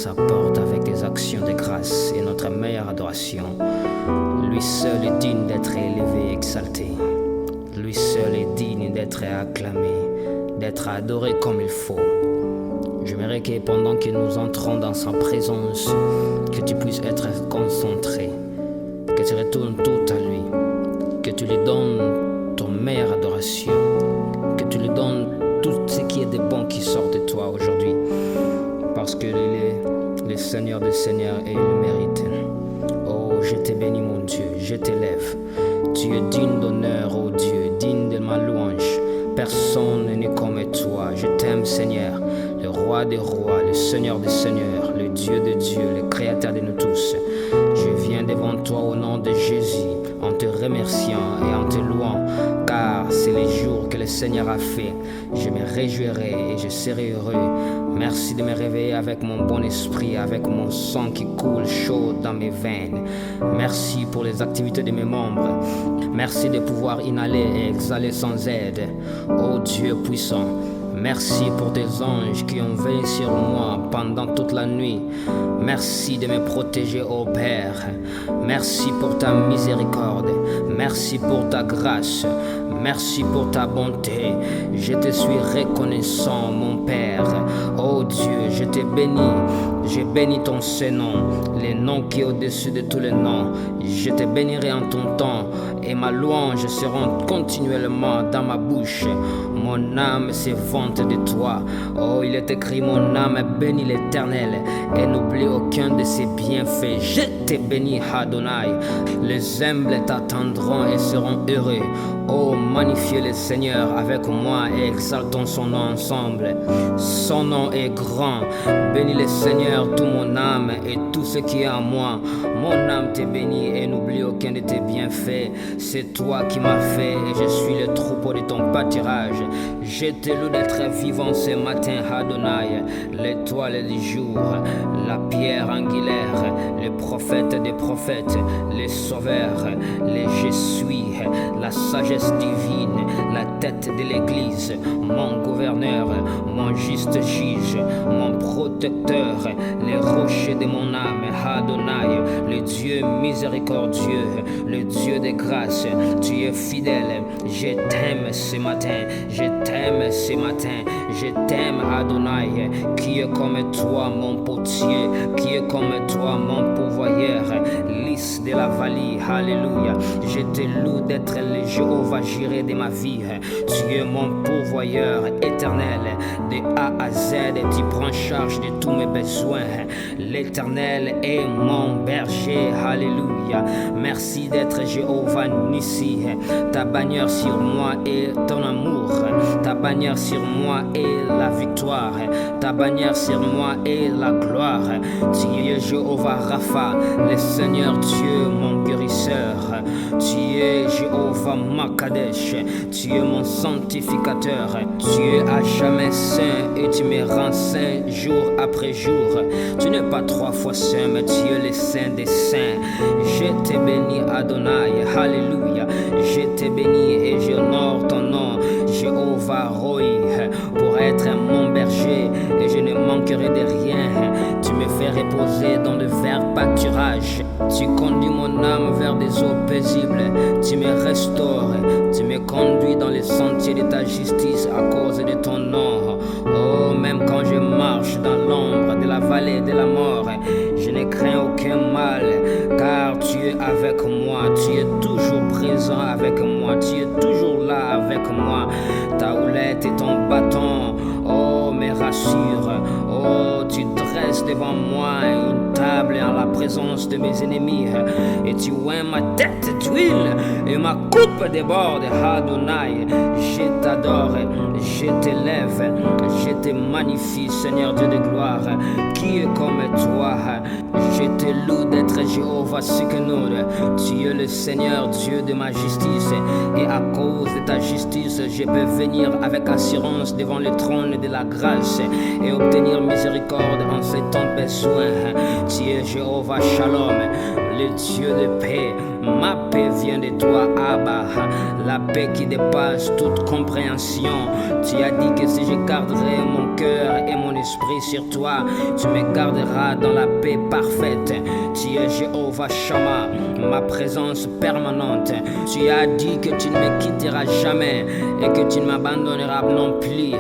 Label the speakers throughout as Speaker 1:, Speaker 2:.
Speaker 1: sa porte avec des actions de grâce et notre meilleure adoration. Lui seul est digne d'être élevé et exalté. Lui seul est digne d'être acclamé, d'être adoré comme il faut. J'aimerais que pendant que nous entrons dans sa présence, que tu puisses être concentré, que tu retournes tout à lui, que tu lui donnes ton meilleure adoration, que tu lui donnes tout ce qui est de bon qui sort de toi aujourd'hui, parce qu'il est le Seigneur des Seigneurs et il le mérite. Oh, je te bénis mon Dieu, je t'élève. Tu es digne d'honneur, oh Dieu, digne de ma louange. Personne n'est comme toi. Je t'aime Seigneur, le roi des rois, le Seigneur des seigneurs, le Dieu de Dieu, le créateur de nous tous. Je viens devant toi au nom de Jésus, en te remerciant et en te louant, car c'est les jours que le Seigneur a fait. Je me réjouirai et je serai heureux. Merci de me réveiller avec mon bon esprit, avec mon sang qui coule chaud dans mes veines. Merci pour les activités de mes membres. Merci de pouvoir inhaler et exhaler sans aide. Ô Dieu puissant, merci pour tes anges qui ont veillé sur moi pendant toute la nuit. Merci de me protéger, ô Père. Merci pour ta miséricorde. Merci pour ta grâce. Merci pour ta bonté. Je te suis reconnaissant, mon Père. Oh Dieu, je te bénis. Je bénis ton Saint-Nom, le nom qui est au-dessus de tous les noms. Je te bénirai en ton temps et ma louange sera continuellement dans ma bouche. Mon âme se vante de toi. Oh, il est écrit, mon âme bénit l'Éternel et n'oublie aucun de ses bienfaits. Je te bénis, Adonai. Les humbles t'attendront et seront heureux. Oh, magnifiez le Seigneur avec moi et exaltons son nom ensemble. Son nom est grand. Bénis le Seigneur, toute mon âme et tout ce qui est en moi. Mon âme te bénit et n'oublie aucun de tes bienfaits. C'est toi qui m'as fait et je suis le troupeau de ton pâturage. Je te loue d'être vivant ce matin, Adonai, l'étoile du jour, la pierre angulaire, le prophète des prophètes, le sauveur, le je suis, la sagesse divine, la tête de l'église, mon gouverneur, mon juste juge, mon protecteur, le rocher de mon âme, Adonai, le Dieu miséricordieux, le Dieu de grâce. Tu es fidèle, je t'aime ce matin, je t'aime ce matin, je t'aime Adonai, qui est comme toi mon potier, qui est comme toi mon pourvoyeur, lys de la vallée, alléluia. Je te loue d'être le Jéhovah Jireh de ma vie. Tu es mon pourvoyeur éternel, de A à Z, tu prends charge de tous mes besoins. L'Éternel est mon berger, alléluia. Merci d'être Jéhovah Nissi. Ta bannière sur moi est ton amour, ta bannière sur moi est la victoire, ta bannière sur moi est la gloire. Tu es Jéhovah Rapha, le Seigneur Dieu, mon guérisseur. Tu es Jéhovah Makadesh, tu es mon sanctificateur. Tu es à jamais saint et tu me rends saint jour après jour. Tu n'es pas trois fois saint, mais tu es le saint des saints. Je te bénis Adonai, alléluia. Je te bénis et j'honore ton nom, Jéhovah Roi, pour être mon berger et je ne manquerai de rien. Tu me fais reposer dans le vert pâturage. Tu conduis mon âme vers des eaux paisibles. Tu me restaures, tu me conduis dans les sentiers de ta justice à cause de ton nom. Oh, même quand je marche dans l'ombre de la vallée de la mort, je ne crains aucun mal, car tu es avec moi. Tu es toujours présent avec moi. Tu es toujours là avec moi. Ta houlette et ton bâton, oh, me rassurent. Oh, tu dresses devant moi une table en la présence de mes ennemis. Et tu oins ma tête d'huile et ma coupe déborde. Adonai, je t'adore, je t'élève, je te magnifie, Seigneur Dieu de gloire. Qui est comme toi? Je te loue d'être Jéhovah Tsidkenu. Tu es le Seigneur Dieu de ma justice. Et à cause de ta justice, je peux venir avec assurance devant le trône de la grâce et obtenir miséricorde en ces temps besoin. Tu es Jéhovah Shalom, le Dieu de paix. Ma paix vient de toi, Abba. la paix qui dépasse toute compréhension. Tu as dit que si je garderai mon cœur et mon esprit sur toi, tu me garderas dans la paix parfaite. Tu es Jéhovah Shammah, ma présence permanente. Tu as dit que tu ne me quitteras jamais et que tu ne m'abandonneras non plus.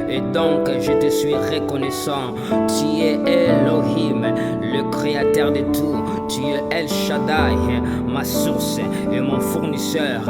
Speaker 1: Et donc je te suis reconnaissant. Tu es Elohim, le créateur de tout. Tu es El Shaddai, ma source et mon fournisseur.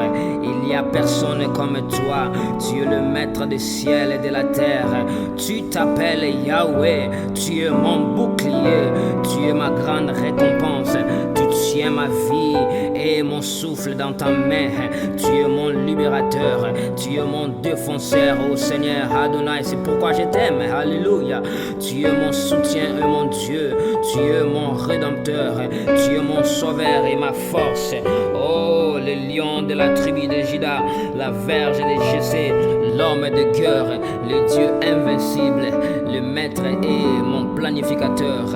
Speaker 1: Il n'y a personne comme toi. Tu es le maître des ciels et de la terre. Tu t'appelles Yahweh. Tu es mon bouclier. Tu es ma grande récompense. Tu tiens ma vie et mon souffle dans ta main. Tu es mon libérateur. Tu es mon défenseur, ô Seigneur Adonai. C'est pourquoi je t'aime. Alléluia. Tu es mon soutien et mon Dieu. Tu es mon rédempteur. Tu es mon sauveur et ma force. Oh, le lion de la tribu de Juda, la verge de Jessé, l'homme de cœur, le Dieu invincible, le maître et mon planificateur.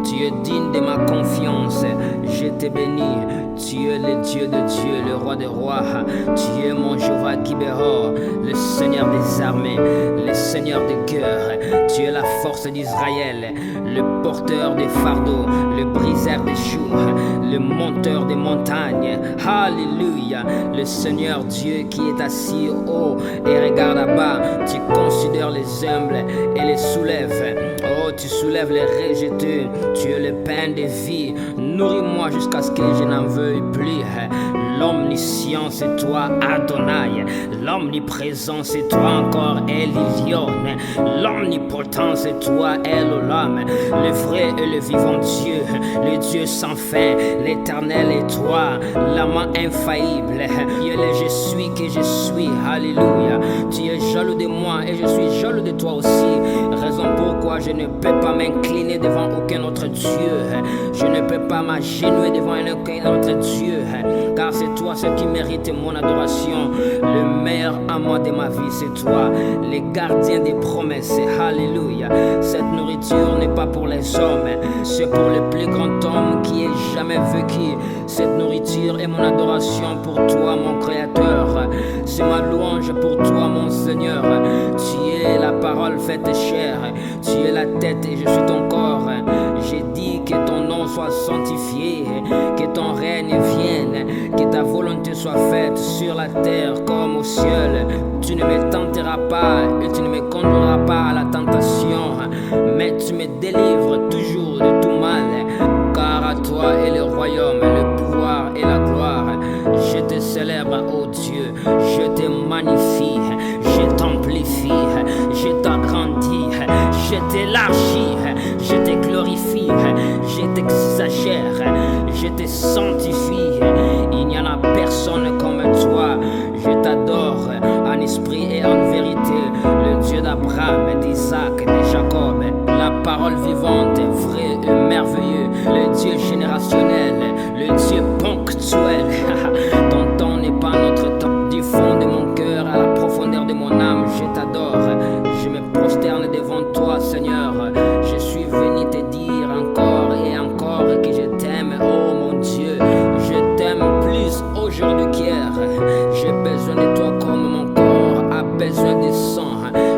Speaker 1: Tu es digne de ma confiance. Je te bénis. Tu es le Dieu de Dieu, le roi des rois. Tu es mon Jéhovah Gibéor, le Seigneur des armées, le Seigneur des cœurs. Tu es la force d'Israël, le porteur des fardeaux, le briseur des choux, le monteur des montagnes. Alléluia. Le Seigneur Dieu qui est assis haut et regarde à bas. Tu considères les humbles et les soulèves. Oh, tu soulèves les rejetés. Tu es le pain de vie. Nourris-moi jusqu'à ce que je n'en veuille plus. L'omniscient c'est toi Adonai. L'omniprésent c'est toi encore Elion. L'omnipotent c'est toi Elolam. Le vrai et le vivant Dieu, le Dieu sans fin, l'éternel est toi, l'amant infaillible. Tu es le je suis que je suis. Alléluia. Tu es jaloux de moi et je suis jaloux de toi aussi. Raison pourquoi je ne peux pas m'incliner devant aucun autre Dieu. Je ne peux pas m'agenouiller devant aucun autre Dieu. Car c'est toi ce qui mérite mon adoration. Le meilleur amour de ma vie c'est toi, le gardien des promesses. Alléluia. Cette nourriture n'est pas pour les hommes, c'est pour le plus grand homme qui ait jamais vécu. Cette nourriture est mon adoration pour toi mon Créateur. C'est ma louange pour toi mon Seigneur. Tu es la parole faite chair. Tu es la tête et je suis ton corps. J'ai dit que ton nom soit sanctifié, que ton règne vienne, que ta volonté soit faite sur la terre comme au ciel. Tu ne me tenteras pas et tu ne me conduiras pas à la tentation, mais tu me délivres toujours de tout mal. Car à toi est le royaume, le pouvoir et la gloire. Je te célèbre, ô Dieu, je te magnifie, je t'amplifie, je t'agrandis, je t'élargis, je te glorifie, je t'exagère, je te sanctifie. Il n'y en a personne comme toi. Je t'adore en esprit et en vérité, le Dieu d'Abraham, d'Isaac, de Jacob, la parole vivante, vraie et merveilleux, le Dieu générationnel, le Dieu ponctuel. Ton temps n'est pas notre temps. Du fond de mon cœur à la profondeur de mon âme, je t'adore. Je me prosterne devant toi, Seigneur. Je suis venu te dire encore et encore que je t'aime, oh mon Dieu. Je t'aime plus aujourd'hui qu'hier. J'ai besoin de toi comme mon corps a besoin de sang.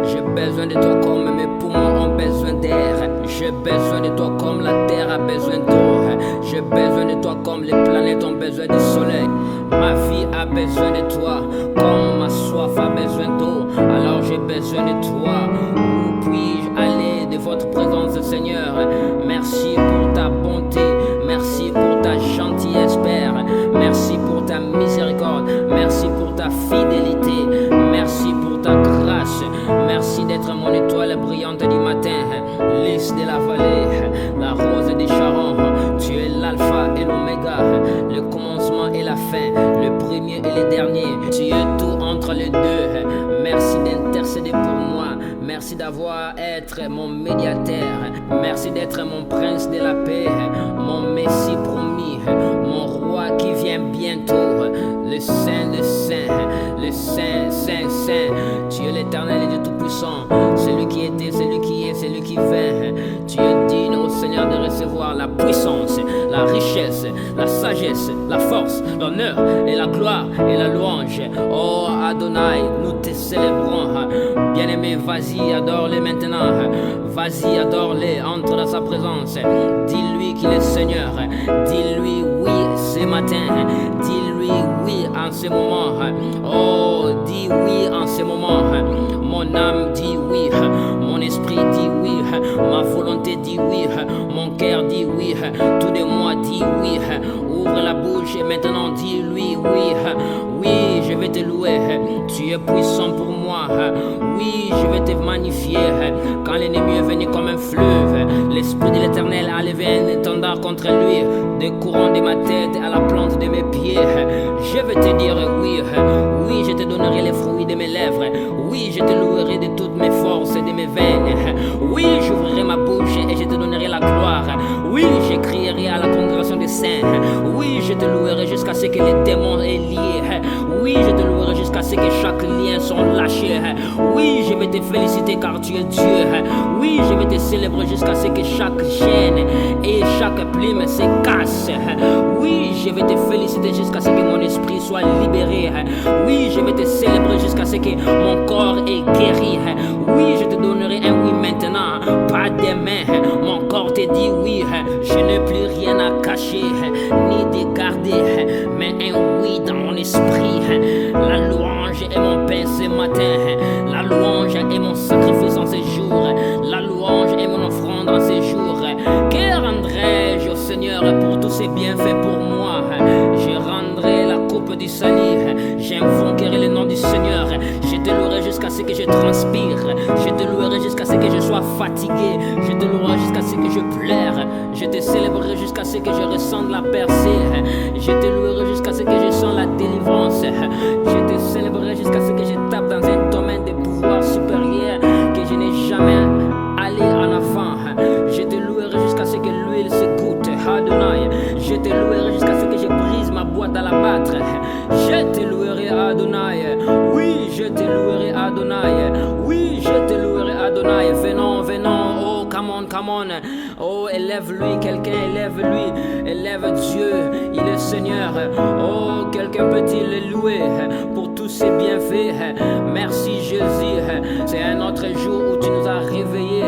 Speaker 1: J'ai besoin de toi comme mes poumons ont besoin d'air. J'ai besoin de toi comme la terre a besoin d'eau. J'ai besoin de toi comme les planètes ont besoin du soleil. Ma vie a besoin de toi comme ma soif a besoin d'eau. Alors j'ai besoin de toi. Où puis-je aller de votre présence, Seigneur? Merci pour ta bonté. Merci pour ta gentillesse, Père. Merci pour ta miséricorde. Merci pour ta fidélité. Merci pour ta grâce. Merci d'être mon étoile brillante du matin, lys de la vallée, la rose des Sharon. Tu es l'alpha et l'oméga, le commencement et la fin, le premier et le dernier. Tu es tout entre les deux. Merci d'intercéder pour moi. Merci d'avoir être mon médiateur. Merci d'être mon prince de la paix, mon messie promis, mon roi qui vient bientôt. Le saint, le saint, le saint, saint, saint. Tu es l'éternel et Dieu tout-puissant, celui qui était, celui qui est, celui qui vient. Tu es digne, ô Seigneur, de recevoir la puissance, la la richesse, la sagesse, la force, l'honneur et la gloire et la louange. Oh Adonai, nous te célébrons. Bien-aimé, vas-y, adore-le maintenant. Vas-y, adore-le, entre dans sa présence. Dis-lui qu'il est Seigneur. Dis-lui oui ce matin. Dis-lui oui en ce moment. Oh, dis oui en ce moment. Mon âme dit oui. Mon esprit dit oui. Ma volonté dit oui. Mon cœur dit oui. Tout de moi dit oui. Ouvre la bouche et maintenant dis-lui oui. Oui, je vais te louer. Tu es puissant pour moi. Oui, je vais te magnifier. Quand l'ennemi est venu comme un fleuve, l'Esprit de l'Éternel a levé un étendard contre lui, des courants de ma tête à la plante de mes pieds. Je vais te dire oui. Oui, je te donnerai les fruits de mes lèvres. Oui, je te louerai de toutes mes forces et de mes veines. Oui, j'ouvrirai ma bouche et je te donnerai la gloire. Oui, je crierai à la congrégation des saints. Oui, je te louerai jusqu'à ce que les démons aient lié. Oui, je te louerai jusqu'à ce que chaque lien soit lâché. Oui, je vais te féliciter car tu es Dieu. Oui, je vais te célébrer jusqu'à ce que chaque chaîne et chaque plume se casse. Oui, je vais te féliciter jusqu'à ce que mon esprit soit libéré. Oui, je vais te célébrer jusqu'à ce que mon corps est guéri. Oui, je te donnerai un oui maintenant, pas demain. Mon corps te dit oui. Je n'ai plus rien à cacher ni de garder, mais un oui dans mon esprit. La louange est mon pain ce matin. La louange est mon sacrifice en ce jour. La louange est mon offrande en ce jour. Que rendrai-je au Seigneur pour tous ses bienfaits pour moi? Je rendrai la coupe du salut. J'invoquerai le nom du Seigneur. Je te louerai jusqu'à ce que je transpire. Je te louerai jusqu'à ce que je sois fatigué. Je te louerai jusqu'à ce que je pleure. Je te célébrerai jusqu'à ce que je ressente la percée. Je te louerai jusqu'à ce que je sens la délivrance. Je te célébrerai jusqu'à ce que je tape dans un domaine de pouvoir supérieur que je n'ai jamais allé en avant. Je te louerai jusqu'à ce que l'huile se goûte, Adonai. Je te louerai jusqu'à ce que je brise ma boîte à la battre. Je te louerai, Adonai. Oui, je te louerai, Adonai. Oui, je te louerai, Adonai. Venons, venons. Oh, come on, come on. Oh, élève-lui, quelqu'un élève-lui. Élève Dieu, il est Seigneur. Oh, quelqu'un peut-il le louer pour tous ses bienfaits? Merci Jésus. C'est un autre jour où tu nous as réveillés.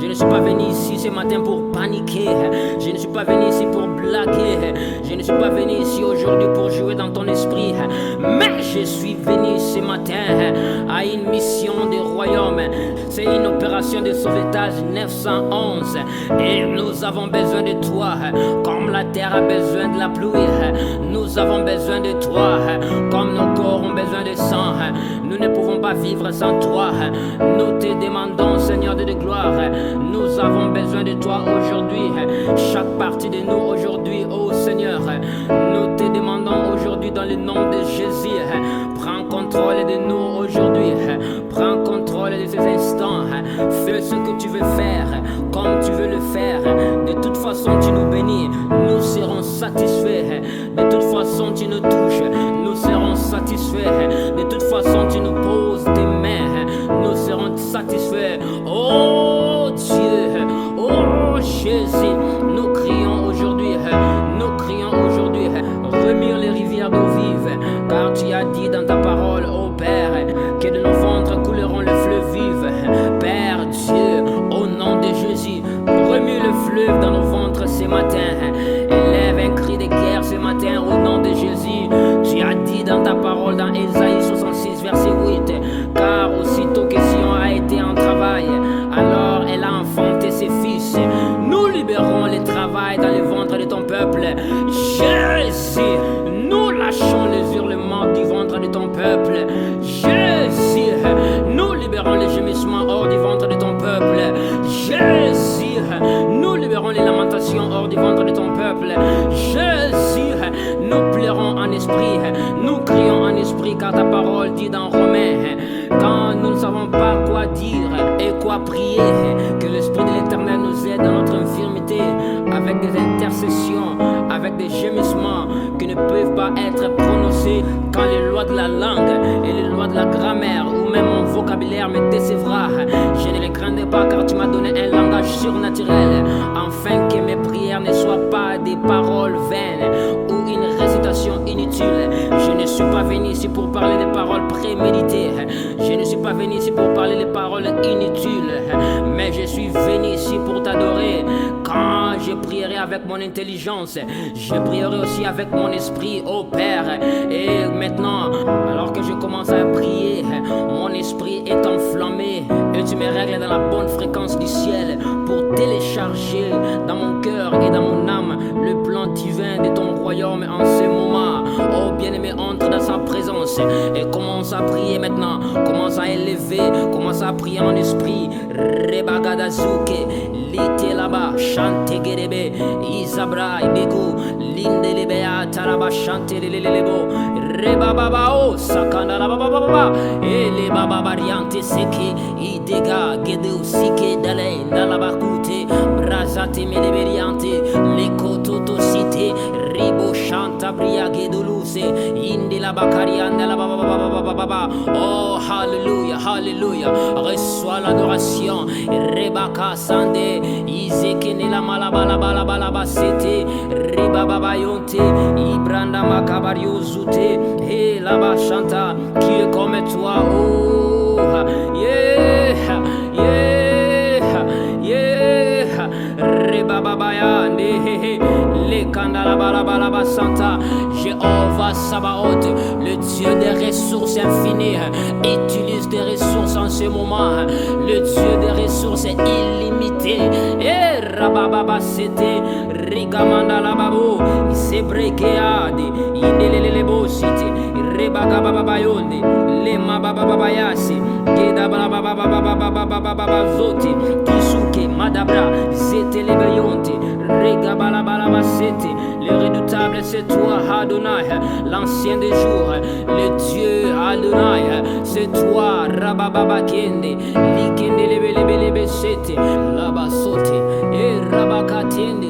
Speaker 1: Je ne suis pas venu ici ce matin pour paniquer. Je ne suis pas venu ici pour blaguer. Je ne suis pas venu ici aujourd'hui pour jouer dans ton esprit. Mais je suis venu ce matin à une mission de royaume. C'est une opération de sauvetage 911. Et nous avons besoin de toi. Comme la terre a besoin de la pluie. Nous avons besoin de toi. Comme nos corps ont besoin de sang. Nous ne pouvons pas vivre sans toi. Nous te demandons, Seigneur de gloire. Nous avons besoin de toi aujourd'hui. Chaque partie de nous aujourd'hui, oh Seigneur. Nous te demandons aujourd'hui dans le nom de Jésus. Prends contrôle de nous aujourd'hui. Prends contrôle de ces instants. Fais ce que tu veux faire, comme tu veux le faire. De toute façon, tu nous bénis. Nous serons satisfaits. De toute façon, tu nous touches. Nous serons satisfaits. De toute façon, tu nous poses tes mains. Nous serons satisfaits. Oh Dieu, oh Jésus, nous crions aujourd'hui, remue les rivières d'eau vive, car tu as dit dans ta parole, ô Père, que de nos ventres couleront le fleuve vive. Père Dieu, au nom de Jésus, remue le fleuve dans nos ventres ce matin. Élève un cri de guerre ce matin au nom de Jésus. Tu as dit dans ta parole dans Ésaïe 66 verset 8, car aussitôt que Sion a été en travail, alors elle a enfanté ses fils. Nous libérons le travail dans le ventre de ton peuple. Jésus, nous lâchons les hurlements du ventre de ton peuple. Jésus, nous libérons les gémissements hors du ventre de ton peuple. Jésus, nous libérons les lamentations hors du ventre de ton peuple. Jésus, nous pleurons en esprit, nous crions en esprit, car ta parole dit dans Romains, quand nous ne savons pas quoi dire et quoi prier, que l'Esprit de l'Éternel nous aide dans notre infirmité, avec des intercessions, avec des gémissements qui ne peuvent pas être prononcés quand les lois de la langue et les lois de la grammaire ou même mon vocabulaire me décevra. Je ne les craindrai pas car tu m'as donné un langage surnaturel, afin que mes prières prières ne soient pas des paroles vaines ou une récitation inutile. Je ne suis pas venu ici pour parler des paroles préméditées. Je ne suis pas venu ici pour parler des paroles inutiles. Mais je suis venu ici pour t'adorer. Quand je prierai avec mon intelligence, je prierai aussi avec mon esprit, ô Père. Et maintenant, alors que je commence à prier, mon esprit est enflammé et tu me règles dans la bonne fréquence du ciel pour télécharger dans mon cœur et dans mon âme le plan divin de ton royaume en ce moment. Oh bien-aimé, entre dans sa présence et commence à prier maintenant. Commence à élever, commence à prier en esprit. Rebagadazuke, lite là-bas, chante gerebe, Isabra, Ibego, Lindelebea, Taraba, chante lelelebo, Rebababao, Sakana la baba, et les baba variantes seke, Idega, Gedeu, Sike, Dale, Nalabakute, Brazate, Medeberiante, Lekototo Cité, Ribo, Chanta, Bria, Geduluse, Indi la Bacarianda, la baba. Oh, Hallelujah, Hallelujah, reçois l'adoration, Rebaka, Sande, Izekene la malabala, Sete, Rebabayonte, Ibranda Makabario Zute, et là-bas chanta, qui est comme toi, oh, yeah, Rebabayande, les Kandalabalaba Santa, Jéhovah Sabaoth, le Dieu des ressources infinies, utilise des ressources en ce moment, le Dieu des ressources illimitées, et Rabababa Sete, Rigamanda la Babo, Sebrekeade, Indelelebo City, Rebagababayonde, les Mababayasi, Gedababababababababababazoti, Kisuke, Madabra, Zete Lebeyonte, Regabalabala Sete, le redoutable c'est toi Adonai, l'ancien des jours, le Dieu Adonai, c'est toi Rabababa Kende, Likende Lebelebelebe Sete, Labasote, et Rabakatende,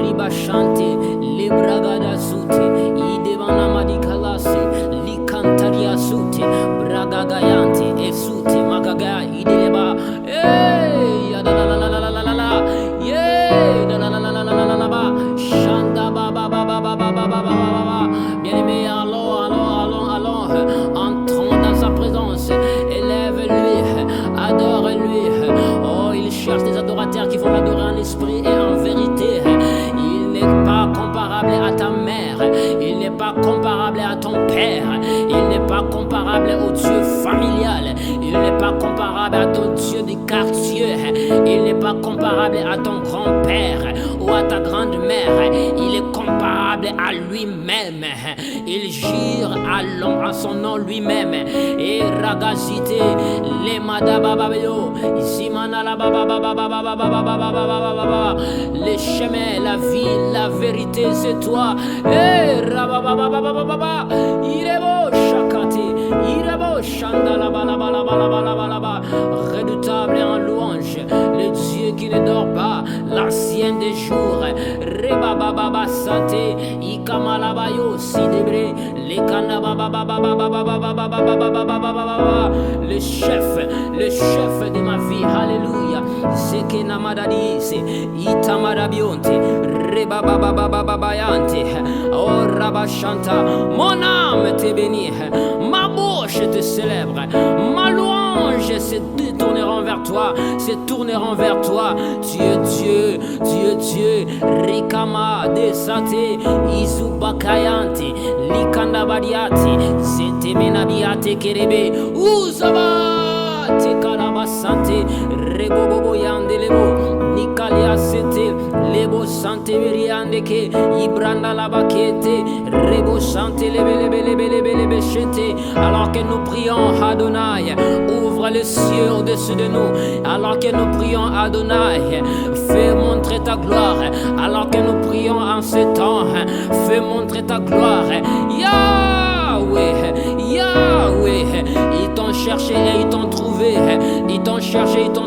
Speaker 1: Ribachante, Lebragada Sute, Idevana Madikalase, Likantaria Sute, Bragagayante, Esute, Magaga, Ideleba, hey, la yeah, Shanda Baba bien-aimé, allons, entrons dans sa présence, élève-lui, adore-lui. Oh, il cherche des adorateurs qui vont l'adorer en esprit et en vérité. Il n'est pas comparable à ta mère, il n'est pas comparable à ton père, il n'est pas comparable au Dieu familial, il n'est pas comparable à ton Dieu du quartier, il n'est pas comparable à ton grand-père ou à ta grand-mère, il est comparable à lui-même, il jure à son nom lui-même, et Ragazite, les Madababayo, Isimana la les chemins, la vie, la vérité, c'est toi, et Rababababababa, il est beau, Chakate, il est beau, Chandalabalabalabalabalabalaba, redoutable en louange, le Dieu qui ne dort pas, l'ancien des jours, Rebababa Sate, Ikamalabayo, Sidebre, les Kanababababababababababababababababa, le chef de ma vie, Alléluia, Zekena Madadise, Itamarabionte, Rebababababayante, oh Rabachanta, mon âme te bénit, ma bouche te célèbre, ma louange se tourneront vers toi, Dieu, Rikama desate, Izubakayante, Likandabadiate, Zetemenabiate Kerebe, Uzaba, Tekarabasante, Reboboboyandelebo, Nikalia Sete, Lebo Sante Veriandeke, Ibranda Labakete, Rebo Sante Lebelebelebelebelebechete, alors que nous prions Adonai, ouvre les cieux au-dessus de nous, alors que nous prions Adonai, fais montrer ta gloire, alors que nous prions en ce temps, fais montrer ta gloire, Yahweh, ils t'ont cherché et ils t'ont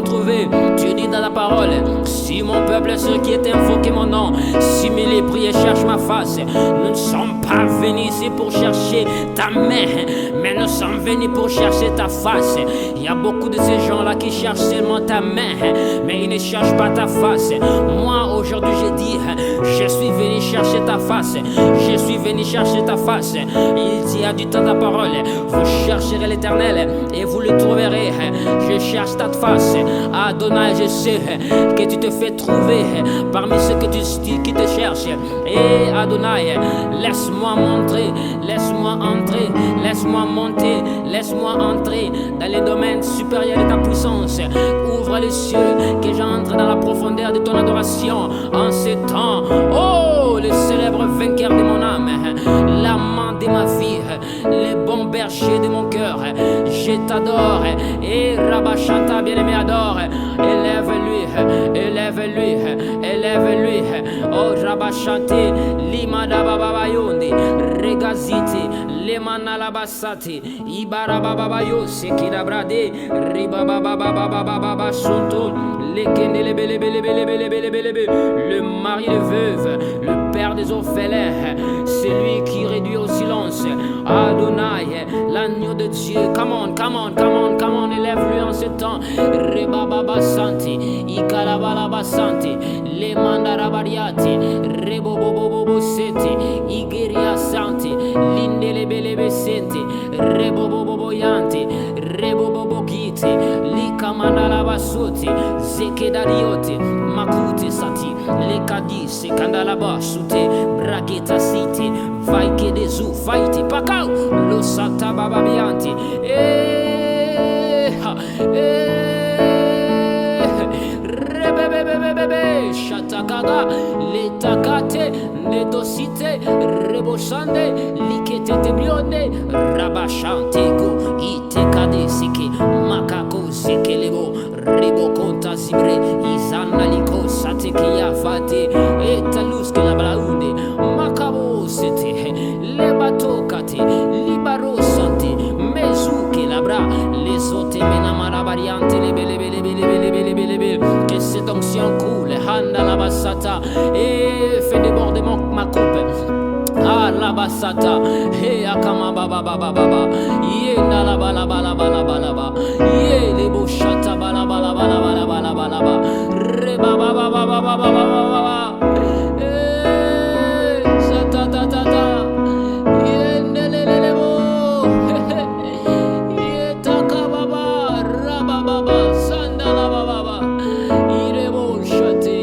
Speaker 1: trouvé, tu dis dans la parole, si mon peuple, ceux qui étaient invoqués mon nom, si mes prient et cherchent ma face, nous ne sommes pas venus ici pour chercher ta main, mais nous sommes venus pour chercher ta face. Il y a beaucoup de ces gens-là qui cherchent seulement ta main, mais ils ne cherchent pas ta face. Moi, aujourd'hui, j'ai dit, je suis venu chercher ta face. Je suis venu chercher ta face. Il dit à du temps ta parole, vous chercherez l'Éternel et vous le trouverez. Je cherche ta face. Adonai, je sais que tu te fais trouver parmi ceux qui te cherchent. Et Adonai, laisse-moi montrer, laisse-moi entrer, laisse-moi monter, laisse-moi entrer dans les domaines supérieurs de ta puissance. Ouvre les cieux, que j'entre dans la profondeur de ton adoration en ce temps. Oh, le célèbre vainqueur de mon âme, l'amant de ma vie, le bon berger de mon cœur, je t'adore. Et Rabachanta, bien-aimé, adore. Élève-lui, élève-lui, élève-lui. Oh, Rabachante, Limada Babayondi, Regaziti, Lemana Labasati, Ibara Babayo, Sekida Brade, Ribaba Baba Sonto, le mari de veuve, le père des orphelins, celui qui réduit au silence. Adonai, l'agneau de Dieu. Come on, come on, come on, come on, élève-lui en ce temps. Rebaba Santi, Ikalabala Santi, le Mandarabariati, Rebobobobo Seti, Igeria Santi, Lindelebelebe Senti, Rebobobo Yanti, Rebobobo Giti, Likamandala Basuti, Zekedarioti, Makuti Sati, Lekadis, Kandalaba Sute, Brageta City, Vaike de Zu, Faiti, Pakau, Lo Santa Bababianti, Rebebebebebe, Shatakaga, Letakate, Nedosite, Rebosande, Likete Tebione, Rabashantego, Itekade Siki, Makako Sekelebo, Ribo Conta Sibre, Izana Liko, Satekia Fate, Etaluske la Blaunde, Makabo Sete, Lebato Kate, Libaro Sante, Mezuke Labra, les autres Menamara variante, les belle. Que cette onction coule, Handa la Basata, et fait déborder ma coupe. Ah la Basata, et Akama Baba Baba Baba, Ye Nala Bala Bala Bala Bala Bala, Ye les beaux chata Bala Bala Bala Bala Bala Bala Bala, Reba Baba Baba Baba Baba, eh, Sata Tata Tata, Ye Nelelebo, Ye Taka Baba, Raba Baba, Sandala Baba, Irebo Shate,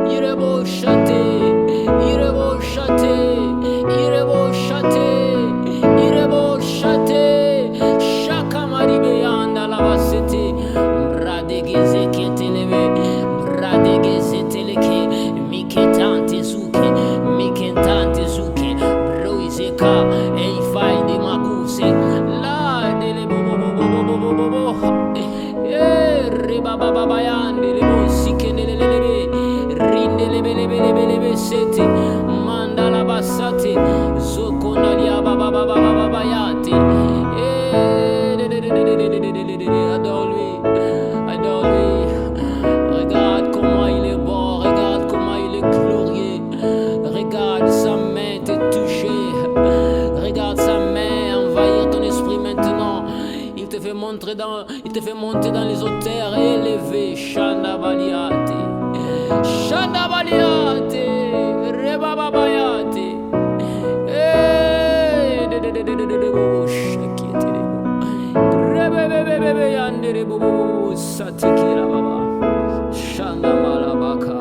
Speaker 1: Irebo Shate, Irebo Shate, Irebo Shate, Irebo Shate, Shakamari Beyanda la Basete, Bradegeze Keteleve, Bradegeze Teleke, Miketante Zuke, Miketante Zuke, Broizeka, Eifai de Maguse, La de le Bobo, Reba Baba Yande, le Bosike Nelebe, Rinde Lebelebe Sete, Mandala Basate, Zokonalia Baba Yate, adore lui, regarde comment il est beau, regarde comment il est glorieux, regarde sa main te toucher, regarde sa main envahir ton esprit maintenant. Il te fait monter dans les hauteurs élevées. Shanda Baliate, Rebaba Bayate, Rebebebebe Yande Satiki Baba, Shanda Malabaka.